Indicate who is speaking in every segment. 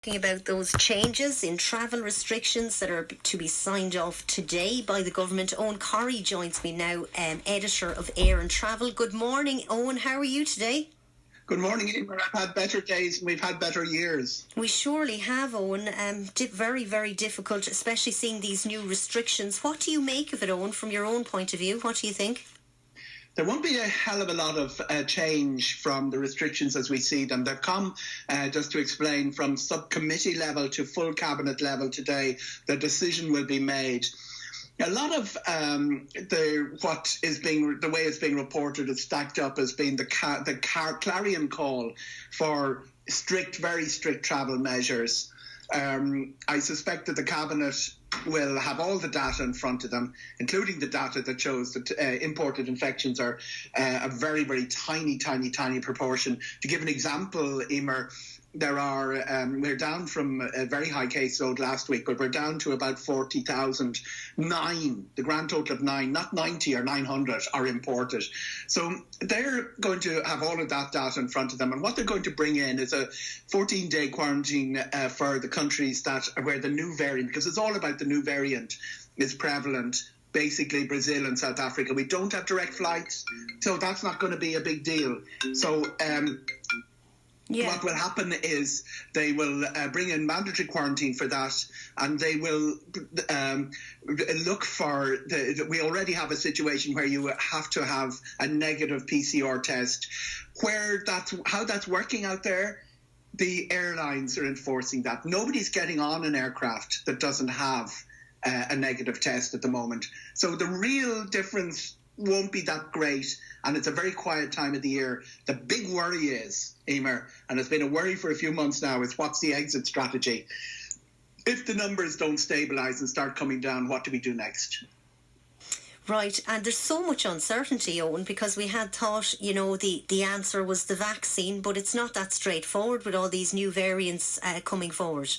Speaker 1: Talking about those changes in travel restrictions that are to be signed off today by the government. Eoghan Corry joins me now, editor of Air and Travel. Good morning, Eoghan. How are you today?
Speaker 2: Good morning, Eimear. I've had better days and we've had better years.
Speaker 1: We surely have, Eoghan. Very, very difficult, especially seeing these new restrictions. What do you make of it, Eoghan, from your own point of view? What do you think?
Speaker 2: There won't be a hell of a lot of change from the restrictions as we see them. They've come, just to explain, from subcommittee level to full cabinet level today. The decision will be made. A lot of the way it's being reported is stacked up as being the clarion call for very strict travel measures. I suspect that the cabinet will have all the data in front of them, including the data that shows that imported infections are a very, very tiny proportion. To give an example, Eimear, we're down from a very high caseload last week, but we're down to about 40,000. The grand total of 9, not 90 or 900 are imported. So they're going to have all of that data in front of them. And what they're going to bring in is a 14-day quarantine for the countries where the new variant, because it's all about the new variant, is prevalent. Basically Brazil and South Africa. We don't have direct flights, so that's not going to be a big deal. So what will happen is they will bring in mandatory quarantine for that, and they will look for we already have a situation where you have to have a negative PCR test. How that's working out there, the airlines are enforcing that. Nobody's getting on an aircraft that doesn't have a negative test at the moment. So the real difference won't be that great, and it's a very quiet time of the year. The big worry is, Eimear, and it's been a worry for a few months now, is what's the exit strategy? If the numbers don't stabilise and start coming down, what do we do next?
Speaker 1: Right, and there's so much uncertainty, Eoghan, because we had thought, the answer was the vaccine, but it's not that straightforward with all these new variants coming forward.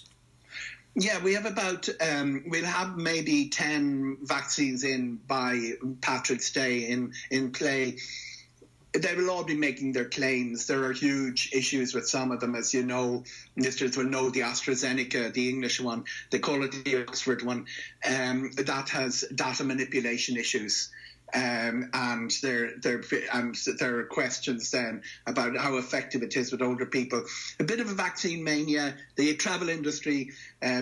Speaker 2: Yeah, we have we'll have maybe 10 vaccines in by Patrick's Day in play. They will all be making their claims. There are huge issues with some of them, as you know. Listeners will know the AstraZeneca, the English one. They call it the Oxford one. That has data manipulation issues. And there are questions then about how effective it is with older people. A bit of a vaccine mania. The travel industry,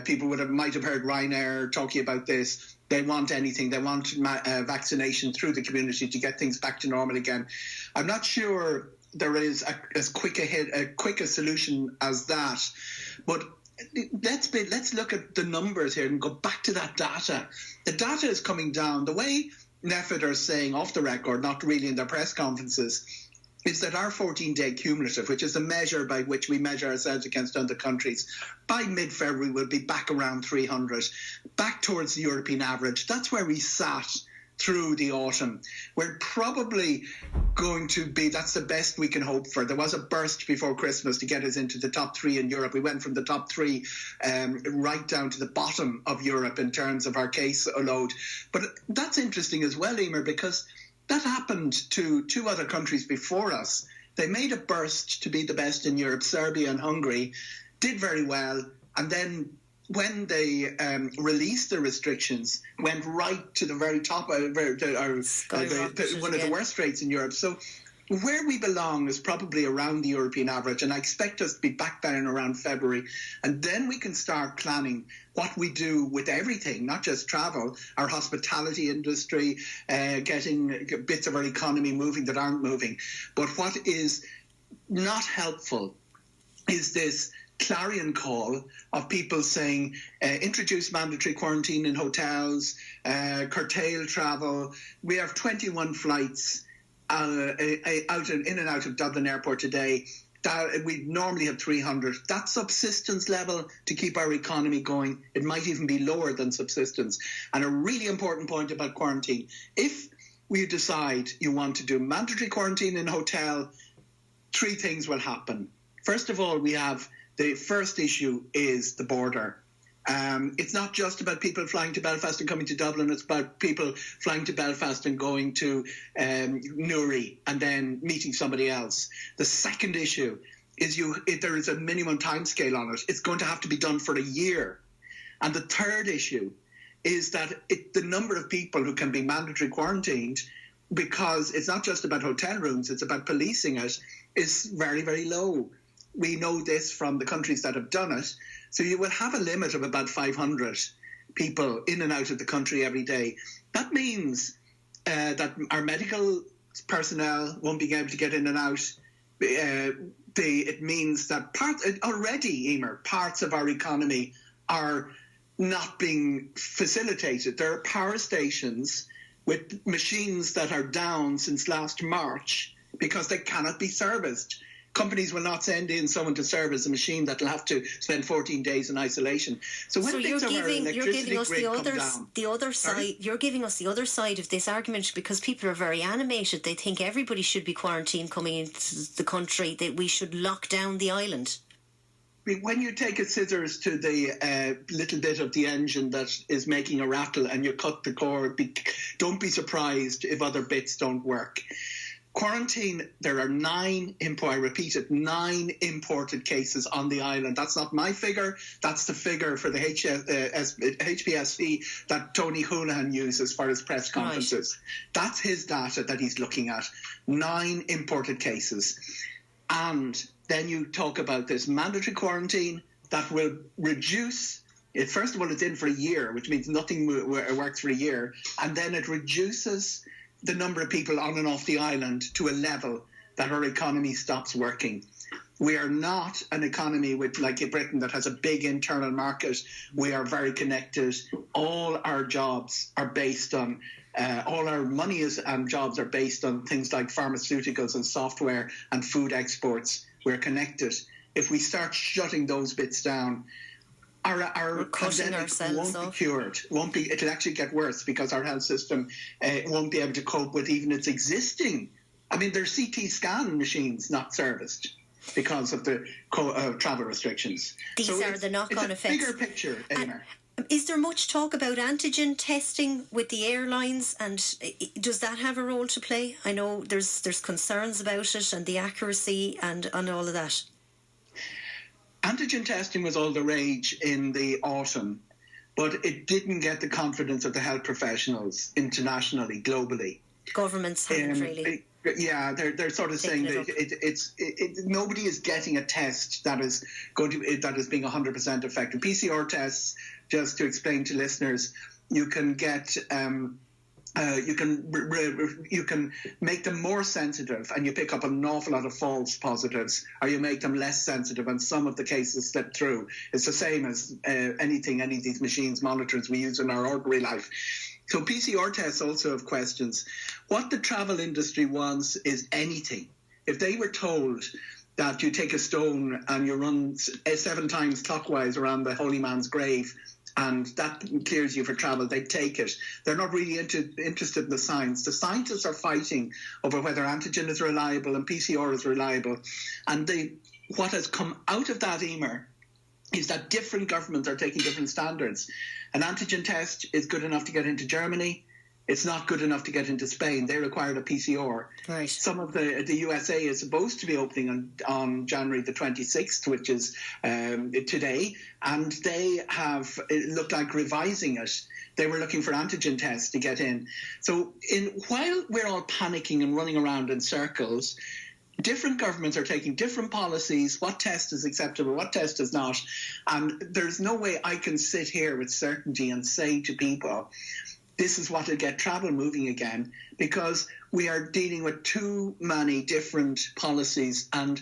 Speaker 2: people might have heard Ryanair talking about this. They want anything. They want vaccination through the community to get things back to normal again. I'm not sure there is as quick a solution as that, but let's look at the numbers here and go back to that data. The data is coming down. The way NPHET are saying off the record, not really in their press conferences, is that our 14-day cumulative, which is a measure by which we measure ourselves against other countries, by mid-February we'll be back around 300, back towards the European average. That's where we sat through the autumn. We're probably going to be, that's the best we can hope for. There was a burst before Christmas to get us into the top 3 in Europe. We went from the top 3 right down to the bottom of Europe in terms of our case load. But that's interesting as well, Eimear, because that happened to 2 other countries before us. They made a burst to be the best in Europe. Serbia and Hungary did very well, and then when they released the restrictions, went right to the very top, one of the worst rates in Europe. So where we belong is probably around the European average, and I expect us to be back down around February. And then we can start planning what we do with everything, not just travel, our hospitality industry, getting bits of our economy moving that aren't moving. But what is not helpful is this clarion call of people saying introduce mandatory quarantine in hotels, curtail travel. We have 21 flights in and out of Dublin Airport today. We normally have 300. That's subsistence level to keep our economy going. It might even be lower than subsistence. And a really important point about quarantine: if we decide you want to do mandatory quarantine in a hotel, 3 things will happen. First of all, we have the first issue is the border. It's not just about people flying to Belfast and coming to Dublin. It's about people flying to Belfast and going to Newry and then meeting somebody else. The second issue there is a minimum time scale on it. It's going to have to be done for a year. And the third issue is that the number of people who can be mandatory quarantined, because it's not just about hotel rooms, it's about policing it, is very, very low. We know this from the countries that have done it. So you will have a limit of about 500 people in and out of the country every day. That means that our medical personnel won't be able to get in and out. It means that Eimear, parts of our economy are not being facilitated. There are power stations with machines that are down since last March because they cannot be serviced. Companies will not send in someone to service a machine that will have to spend 14 days in isolation. So when
Speaker 1: you're giving us the other side.
Speaker 2: Sorry?
Speaker 1: You're giving us the other side of this argument because people are very animated. They think everybody should be quarantined coming into the country. That we should lock down the island.
Speaker 2: When you take a scissors to the little bit of the engine that is making a rattle and you cut the cord, don't be surprised if other bits don't work. Quarantine, there are 9 imported cases on the island. That's not my figure. That's the figure for the HPSC that Tony Holohan uses for his press conferences. Right. That's his data that he's looking at. 9 imported cases. And then you talk about this mandatory quarantine that will reduce it. First of all, it's in for a year, which means nothing works for a year. And then it reduces the number of people on and off the island to a level that our economy stops working. We are not an economy like Britain that has a big internal market. We are very connected. All our jobs are based on, all our money and jobs are based on things like pharmaceuticals and software and food exports. We're connected. If we start shutting those bits down, our pandemic won't be cured. It'll actually get worse because our health system won't be able to cope with even its existing. I mean, there's CT scan machines not serviced because of the travel restrictions.
Speaker 1: These are the knock-on effects.
Speaker 2: It's a bigger picture, Eimear.
Speaker 1: Is there much talk about antigen testing with the airlines, and does that have a role to play? I know there's concerns about it and the accuracy and all of that.
Speaker 2: Antigen testing was all the rage in the autumn, but it didn't get the confidence of the health professionals internationally, globally.
Speaker 1: Governments haven't really.
Speaker 2: Yeah, they're sort of saying that nobody is getting a test that is being 100% effective. PCR tests, just to explain to listeners, you can get. You can make them more sensitive and you pick up an awful lot of false positives, or you make them less sensitive and some of the cases slip through. It's the same as any of these machines, monitors we use in our ordinary life. So PCR tests also have questions. What the travel industry wants is anything. If they were told that you take a stone and you run 7 times clockwise around the holy man's grave and that clears you for travel, they take it. They're not really interested in the science. The scientists are fighting over whether antigen is reliable and PCR is reliable. And what has come out of that, Eimear, is that different governments are taking different standards. An antigen test is good enough to get into Germany. It's not good enough to get into Spain. They required a PCR.
Speaker 1: Right.
Speaker 2: Some of the USA is supposed to be opening on January the 26th, which is today, and they have, it looked like revising it. They were looking for antigen tests to get in. So while we're all panicking and running around in circles, different governments are taking different policies, what test is acceptable, what test is not. And there's no way I can sit here with certainty and say to people, this is what will get travel moving again, because we are dealing with too many different policies. And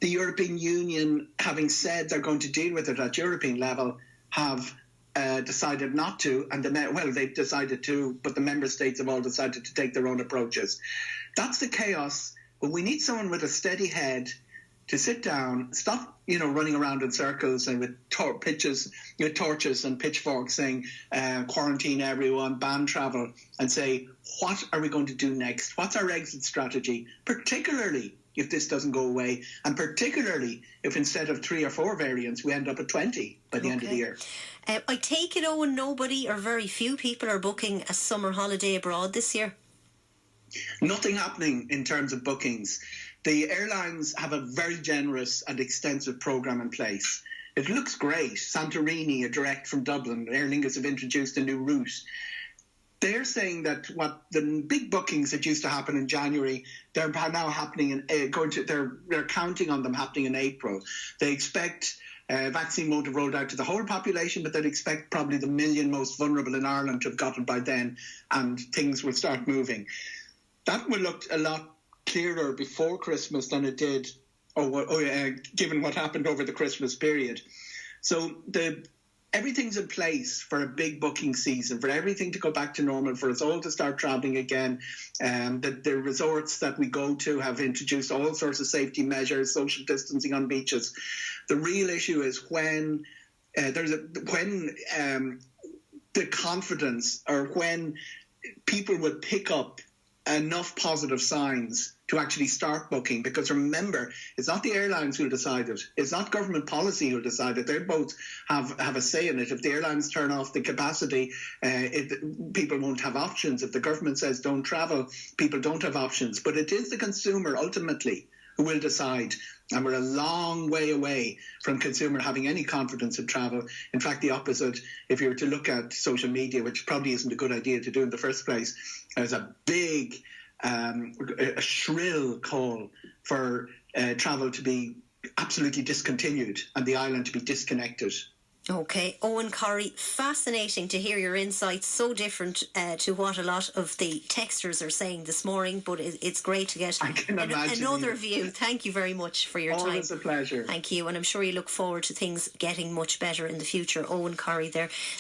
Speaker 2: the European Union, having said they're going to deal with it at European level, have decided not to. And they've decided to, but the member states have all decided to take their own approaches. That's the chaos. But we need someone with a steady head to sit down, stop, running around in circles and with torches and pitchforks saying, quarantine everyone, ban travel, and say, what are we going to do next? What's our exit strategy? Particularly if this doesn't go away, and particularly if instead of 3 or 4 variants, we end up at 20 by the end of the year.
Speaker 1: I take it, Eoghan, nobody or very few people are booking a summer holiday abroad this year?
Speaker 2: Nothing happening in terms of bookings. the airlines have a very generous and extensive programme in place. It looks great. Santorini, a direct from Dublin. Aer Lingus have introduced a new route. They're saying that what the big bookings that used to happen in January, they're now happening they're counting on them happening in April. They expect vaccine won't have rolled out to the whole population, but they'd expect probably the million most vulnerable in Ireland to have got it by then, and things will start moving. That will look a lot clearer before Christmas than it did, given what happened over the Christmas period. So everything's in place for a big booking season, for everything to go back to normal, for us all to start travelling again. The resorts that we go to have introduced all sorts of safety measures, social distancing on beaches. The real issue is when the confidence, or when people would pick up enough positive signs to actually start booking. Because remember, it's not the airlines who'll decide it. It's not government policy who'll decide it. They both have a say in it. If the airlines turn off the capacity, people won't have options. If the government says don't travel, people don't have options. But it is the consumer ultimately who will decide. And we're a long way away from consumer having any confidence in travel. In fact, the opposite, if you were to look at social media, which probably isn't a good idea to do in the first place, there's a big, a shrill call for travel to be absolutely discontinued and the island to be disconnected.
Speaker 1: Okay, Eoghan, Corry, fascinating to hear your insights, so different to what a lot of the texters are saying this morning, but it's great to get another view. Thank you very much for your time.
Speaker 2: Always a pleasure.
Speaker 1: Thank you, and I'm sure you look forward to things getting much better in the future. Eoghan, Corry there,